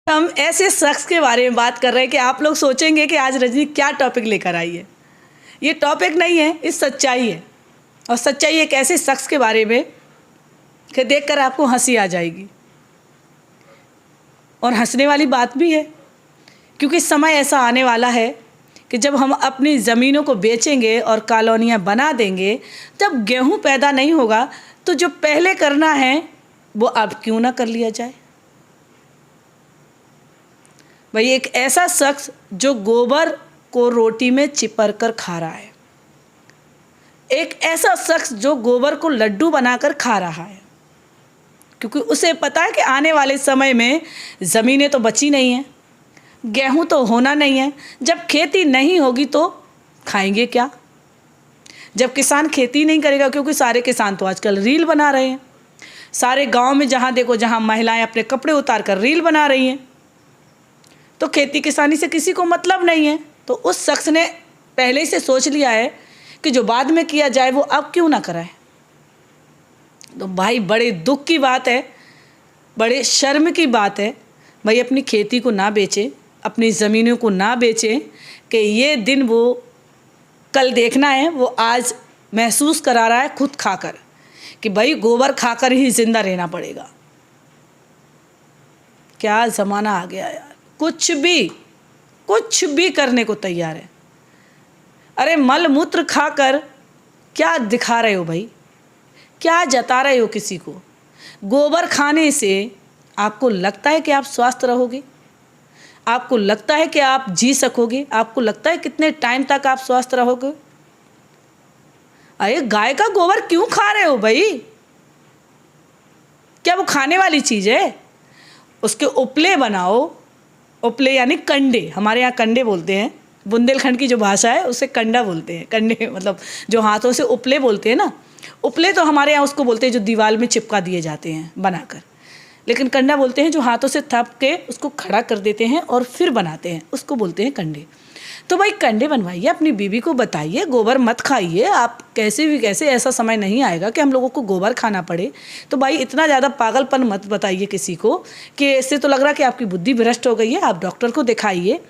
हम ऐसे शख्स के बारे में बात कर रहे हैं कि आप लोग सोचेंगे कि आज रजनी क्या टॉपिक लेकर आई है। ये टॉपिक नहीं है, ये सच्चाई है। और सच्चाई एक ऐसे शख्स के बारे में कि देखकर आपको हंसी आ जाएगी। और हंसने वाली बात भी है, क्योंकि समय ऐसा आने वाला है कि जब हम अपनी ज़मीनों को बेचेंगे और कॉलोनियाँ बना देंगे, जब गेहूँ पैदा नहीं होगा तो जो पहले करना है वो अब क्यों ना कर लिया जाए। भाई, एक ऐसा शख्स जो गोबर को रोटी में चिपक कर खा रहा है, एक ऐसा शख्स जो गोबर को लड्डू बनाकर खा रहा है, क्योंकि उसे पता है कि आने वाले समय में ज़मीनें तो बची नहीं हैं, गेहूं तो होना नहीं है। जब खेती नहीं होगी तो खाएंगे क्या। जब किसान खेती नहीं करेगा, क्योंकि सारे किसान तो आजकल रील बना रहे हैं, सारे गांव में जहां देखो जहां महिलाएं अपने कपड़े उतार कर रील बना रही हैं, तो खेती किसानी से किसी को मतलब नहीं है। तो उस शख्स ने पहले से सोच लिया है कि जो बाद में किया जाए वो अब क्यों ना कराए। तो भाई, बड़े दुख की बात है, बड़े शर्म की बात है। भाई, अपनी खेती को ना बेचें, अपनी ज़मीनों को ना बेचें कि ये दिन वो कल देखना है, वो आज महसूस करा रहा है खुद खाकर कि भाई गोबर खाकर ही ज़िंदा रहना पड़ेगा। क्या ज़माना आ गया यार, कुछ भी करने को तैयार है। अरे मल मूत्र खाकर क्या दिखा रहे हो भाई, क्या जता रहे हो किसी को। गोबर खाने से आपको लगता है कि आप स्वस्थ रहोगे, आपको लगता है कि आप जी सकोगे, आपको लगता है कितने टाइम तक आप स्वस्थ रहोगे। अरे गाय का गोबर क्यों खा रहे हो भाई, क्या वो खाने वाली चीज़ है। उसके उपले बनाओ, उपले यानी कंडे, हमारे यहाँ कंडे बोलते हैं, बुंदेलखंड की जो भाषा है उसे कंडा बोलते हैं। कंडे मतलब जो हाथों से उपले बोलते हैं ना, उपले तो हमारे यहाँ उसको बोलते हैं जो दीवार में चिपका दिए जाते हैं बनाकर, लेकिन कंडा बोलते हैं जो हाथों से थप के उसको खड़ा कर देते हैं और फिर बनाते हैं, उसको बोलते हैं कंडे। तो भाई कंडे बनवाइए, अपनी बीवी को बताइए गोबर मत खाइए। आप कैसे भी कैसे, ऐसा समय नहीं आएगा कि हम लोगों को गोबर खाना पड़े। तो भाई इतना ज़्यादा पागलपन मत बताइए किसी को कि इससे तो लग रहा है कि आपकी बुद्धि भ्रष्ट हो गई है। आप डॉक्टर को दिखाइए,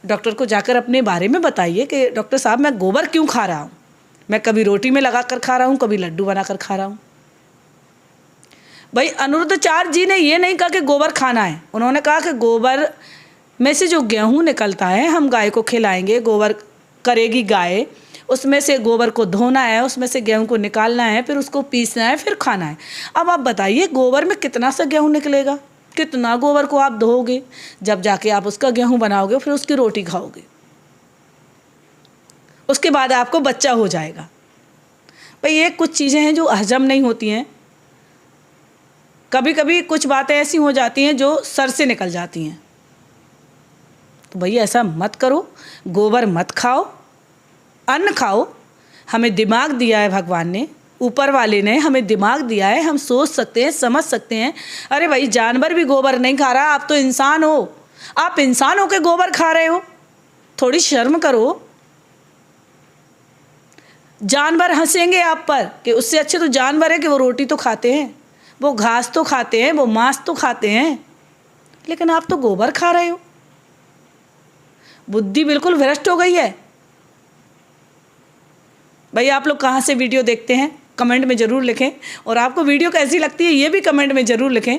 डॉक्टर को जाकर अपने बारे में बताइए कि डॉक्टर साहब मैं गोबर क्यों खा रहा हूँ। मैं कभी रोटी में लगा कर खा रहा हूँ, कभी लड्डू बना कर खा रहा हूँ। भाई अनिरुद्धाचार्य जी ने ये नहीं कहा कि गोबर खाना है, उन्होंने कहा कि गोबर में से जो गेहूँ निकलता है हम गाय को खिलाएंगे, गोबर करेगी गाय, उसमें से गोबर को धोना है, उसमें से गेहूँ को निकालना है, फिर उसको पीसना है, फिर खाना है। अब आप बताइए गोबर में कितना सा गेहूँ निकलेगा, कितना गोबर को आप धोओगे, जब जाके आप उसका गेहूँ बनाओगे, फिर उसकी रोटी खाओगे, उसके बाद आपको बच्चा हो जाएगा। भाई ये कुछ चीज़ें हैं जो हजम नहीं होती हैं। कभी कभी कुछ बातें ऐसी हो जाती हैं जो सर से निकल जाती हैं। तो भैया ऐसा मत करो, गोबर मत खाओ, अन्न खाओ। हमें दिमाग दिया है भगवान ने, ऊपर वाले ने हमें दिमाग दिया है, हम सोच सकते हैं, समझ सकते हैं। अरे भाई जानवर भी गोबर नहीं खा रहा, आप तो इंसान हो, आप इंसान हो के गोबर खा रहे हो, थोड़ी शर्म करो। जानवर हंसेंगे आप पर कि उससे अच्छे तो जानवर है कि वो रोटी तो खाते हैं, वो घास तो खाते हैं, वो मांस तो खाते हैं, लेकिन आप तो गोबर खा रहे हो। बुद्धि बिल्कुल भ्रष्ट हो गई है। भाई आप लोग कहाँ से वीडियो देखते हैं कमेंट में ज़रूर लिखें, और आपको वीडियो कैसी लगती है ये भी कमेंट में ज़रूर लिखें।